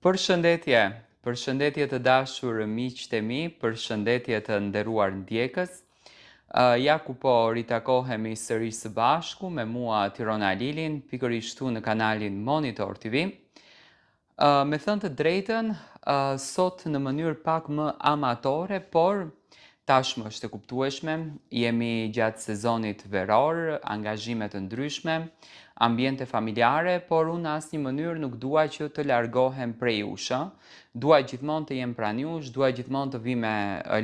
Përshëndetje, përshëndetje të dashur miqtë e mi, përshëndetje të nderuar ndjekës. Ja ku po ritakohemi sërish së bashku me mua Tirona Lilin, pikërisht këtu në kanalin Monitor TV. Me thënë të drejtën, sot në mënyrë pak më amatore, por tashmë është e kuptueshme, jemi gjatë sezonit veror, angazhime të ndryshme, ambiente familjare, por unë asnjë mënyrë nuk dua që të largohem prej jush. Dua gjithmonë të jem pranë jush, dua gjithmonë të vi me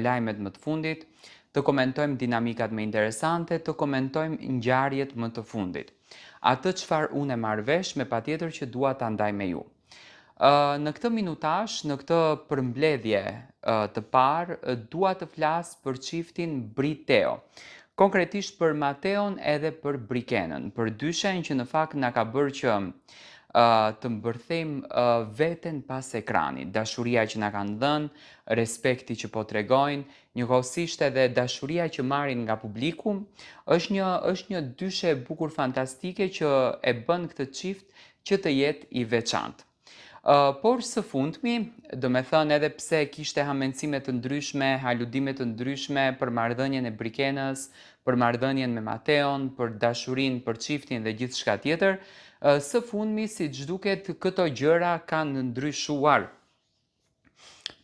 lajmet më të fundit, të komentojmë dinamikat më interesante, të komentojmë ngjarjet më të fundit. Atë çfarë unë e marr vesh, me patjetër që dua ta ndaj me ju. Në këtë minutash, në këtë përmbledhje të parë, dua të flas për çiftin Briteo. Konkretisht për Mateon edhe për Brikenën, për dyshen që në fakt na ka bërë që të mbërthejmë veten pas ekranit, dashuria që na kanë dhënë, respekti që po tregojnë, njëkohësisht edhe dashuria që marrin nga publiku, është një dyshe e bukur fantastike që e bën këtë çift që të jetë i veçantë. Por së fundmi, do me thënë edhe pse kishte hamendësime të ndryshme, haludime të ndryshme për marrëdhënien e Brikenës, për marrëdhënien me Mateon, për dashurinë, për çiftin dhe gjithçka tjetër, së fundmi, siç duket, këto gjëra kanë ndryshuar.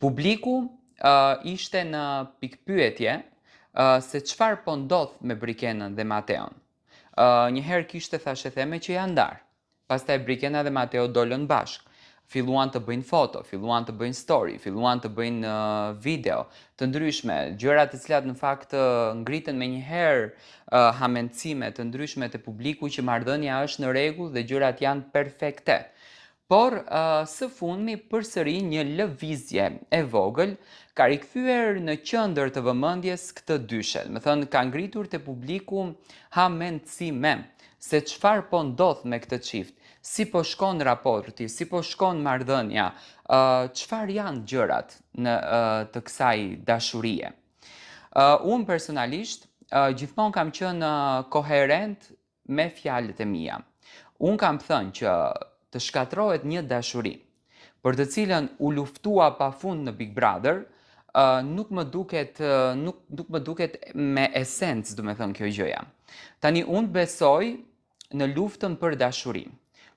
Publiku ishte në pikpyetje se çfarë po ndodh me Brikenën dhe Mateon. Njëherë kishte thashë theme që janë ndarë. Pastaj Brikena dhe Mateo dolën bashkë. Filluan të bëjnë foto, filluan të bëjnë story, filluan të bëjnë video të ndryshme, gjëra të cilat në fakt ngritën menjëherë hamendësime të ndryshme të publiku që marrëdhënia është në rregull dhe gjërat janë perfekte. Por së fundmi përsëri një lëvizje e vogël ka rikthyer në qendër të vëmendjes këtë dyshe. Do të thënë ka ngritur te publiku hamendësime se çfarë po ndodh me këtë çift. Si po shkon raporti, si po shkon marrëdhënia, çfarë janë gjërat të kësaj dashurie. Unë personalisht gjithmonë kam qenë koherent me fjalët e mia. Unë kam thënë që të shkatërrohet një dashuri për të cilën u luftua pafund në Big Brother, nuk më duket me esencë, do me thënë kjo gjëja. Tani unë besoj në luftën për dashuri.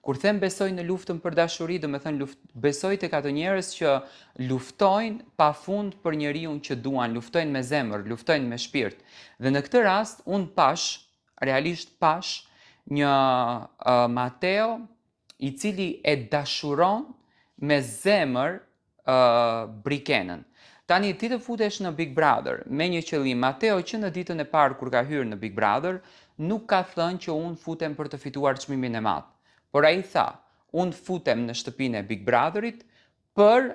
Kur them besoj në luftën për dashuri, do me thënë besoj tek ato njerëz që luftojnë pafund për njeriun që duan, luftojnë me zemër, luftojnë me shpirt. Dhe në këtë rast, unë realisht pash një Mateo i cili e dashuron me zemër Brikenën. Tani ti të futesh në Big Brother me një qëllim. Mateo që në ditën e parë kur ka hyrë në Big Brother, nuk ka thënë që unë futem për të fituar çmimin e madh. Por ai tha, unë futem në shtëpinë e Big Brotherit për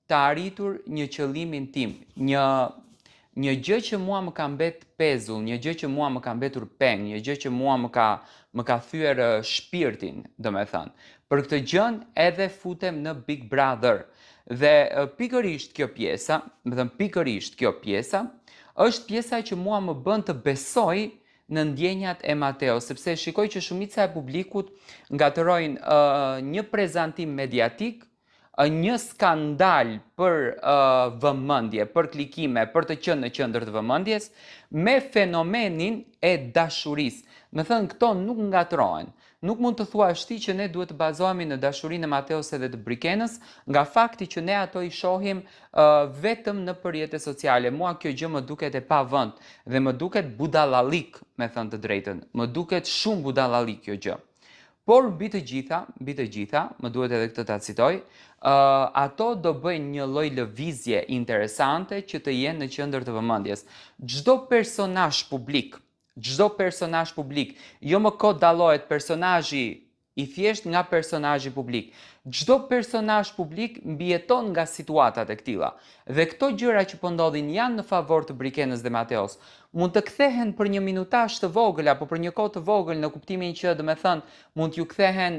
të arritur një qëllimin tim, një gjë që mua më ka mbet pezull, një gjë që mua më ka mbetur peng, një gjë që mua më ka thyer shpirtin, do me thënë. Për këtë gjën edhe futem në Big Brother. Dhe pikërisht kjo pjesa, është pjesa që mua më bën të besoj në ndjenjat e Mateo, sepse shikoj që shumica e publikut ngatërojnë një prezantim mediatik, një skandal për vëmendje, për klikime, për të qenë në qendër të vëmendjes, me fenomenin e dashurisë. Me thënë, këto nuk ngatërohen. Nuk mund të thuash ti që ne duhet të bazohemi në dashurinë e Mateos edhe të Brikenës, nga fakti që ne ato i shohim vetëm në rrjetet sociale. Mua kjo gjë më duket e pavend dhe më duket budallalik, me thënë të drejtën. Më duket shumë budallalik kjo gjë. Por mbi të gjitha, më duhet edhe këtë ta citoj, ato do bëjnë një lloj lëvizje interesante që të jenë në qendër të vëmendjes. Çdo personazh publik, jo më kot dallohet personazhi i thjesht nga personazhi publik. Çdo personazh publik mbijeton nga situatat e këtilla. Dhe këto gjëra që po ndodhin janë në favor të Brikenës dhe Mateos. Mund të kthehen për një minutazh të vogël apo për një kohë të vogël, në kuptimin që, do me thënë, mund t'ju kthehen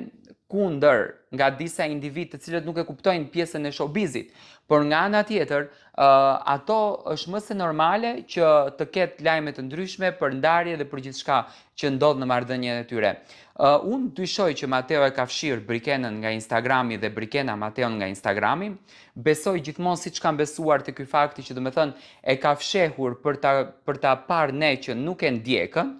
kundër nga disa individ të cilët nuk e kuptojnë pjesën e showbizit. Por nga ana tjetër, ato është më se normale që të ketë lajme të ndryshme për ndarje dhe për gjithçka që ndodh në marrëdhënien e tyre. Unë dyshoj që Mateo e ka fshirë Brikenën nga Instagram Instagrami dhe Brikena Mateon nga Instagrami. Besoj gjithmonë siç kam besuar te ky fakti që e ka fshehur për ta parë ne që nuk e ndjekën,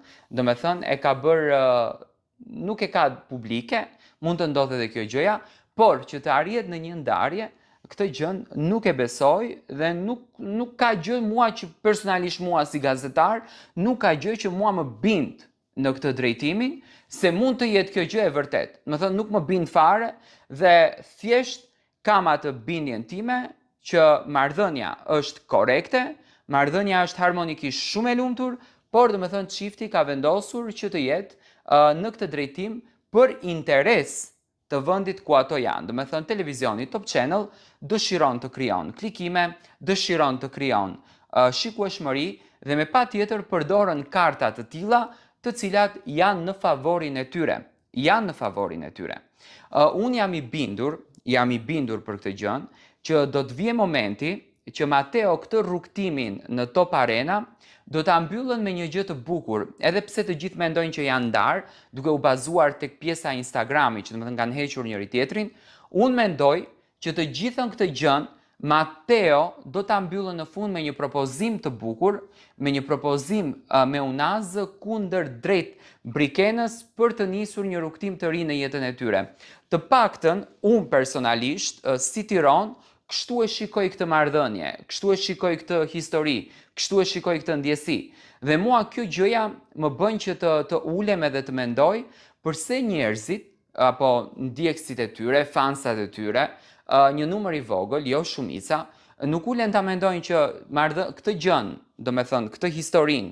e ka bërë nuk e ka publike, mund të ndodhë edhe kjo gjëja, por që të arrihet në një ndarje, këtë gjën nuk e besoj dhe nuk ka gjë mua që personalisht mua si gazetar, nuk ka gjë që mua më bind në këtë drejtimin, se mund të jetë kjo gjë e vërtet. Nuk më bind fare dhe thjesht kam atë bindjen time që marrëdhënia është korekte, marrëdhënia është harmonikisht shumë e lumtur, por çifti ka vendosur që të jetë në këtë drejtim për interes të vendit ku ato janë. Televizioni Top Channel dëshiron të krijon klikime, dëshiron të krijon shikueshmëri dhe me patjetër përdoren karta të tilla, të cilat janë në favorin e tyre. Unë jam i bindur për këtë gjën, që do të vijë momenti që Mateo këtë rrugtimin në Top Arena do ta mbyllën me një gjë të bukur, edhe pse të gjithë mendojnë që janë ndarë, duke u bazuar tek pjesa e Instagramit, që kanë hequr njëri tjetrin. Unë mendoj që të gjithën këtë gjën Mateo do ta mbyllën në fund me një propozim të bukur, me një propozim me unazë kundër drejt Brikenës për të nisur një rrugtim të ri në jetën e tyre. Të paktën, unë personalisht, si Tiron, kështu e shikoj këtë marrëdhënie, kështu e shikoj këtë histori, kështu e shikoj këtë ndjesi. Dhe mua kjo gjëja më bën që të ulem edhe të mendoj përse njerëzit, apo ndjekësit e tyre, fansat e tyre, një numër i vogël, jo shumica, nuk ulen ta mendojnë që këtë gjën, këtë historinë,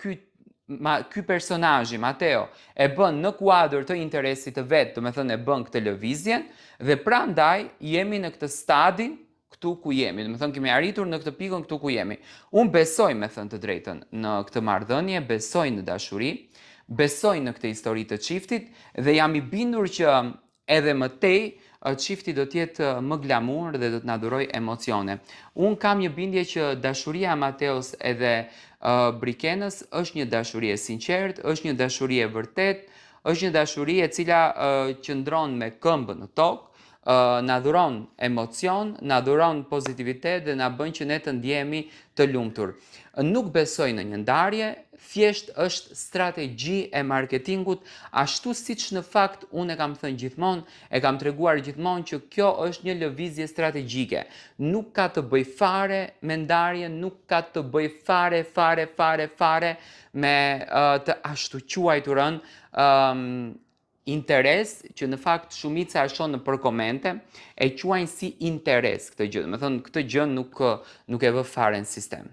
ky personazhi Mateo e bën në kuadër të interesit të vet, e bën këtë lëvizjen dhe prandaj jemi në këtë stadin këtu ku jemi. Kemi arritur në këtë pikën këtu ku jemi. Unë besoj, me thënë të drejtën, në këtë marrëdhënie, besoj në dashuri, besoj në këtë histori të çiftit dhe jam i bindur që edhe më tej çifti do të jetë më glamur dhe do të na dhurojë emocione. Unë kam një bindje që dashuria e Mateos edhe Brikenës është një dashuri e sinqertë, është një dashuri e vërtetë, është një dashuri e cila qëndron me këmbën në tokë, na dhuron emocion, na dhuron pozitivitet dhe na bën që ne të ndjehemi të lumtur. Nuk besoj në një ndarje, thjesht është strategji e marketingut, ashtu siç në fakt unë e kam thënë gjithmonë, e kam treguar gjithmonë që kjo është një lëvizje strategjike. Nuk ka të bëj fare me ndarjen, nuk ka të bëj fare me të ashtu quajturën interes, që në fakt shumica e shoh nëpër komente, e quajnë si interes këtë gjë. Këtë gjë nuk e vë fare në sistem.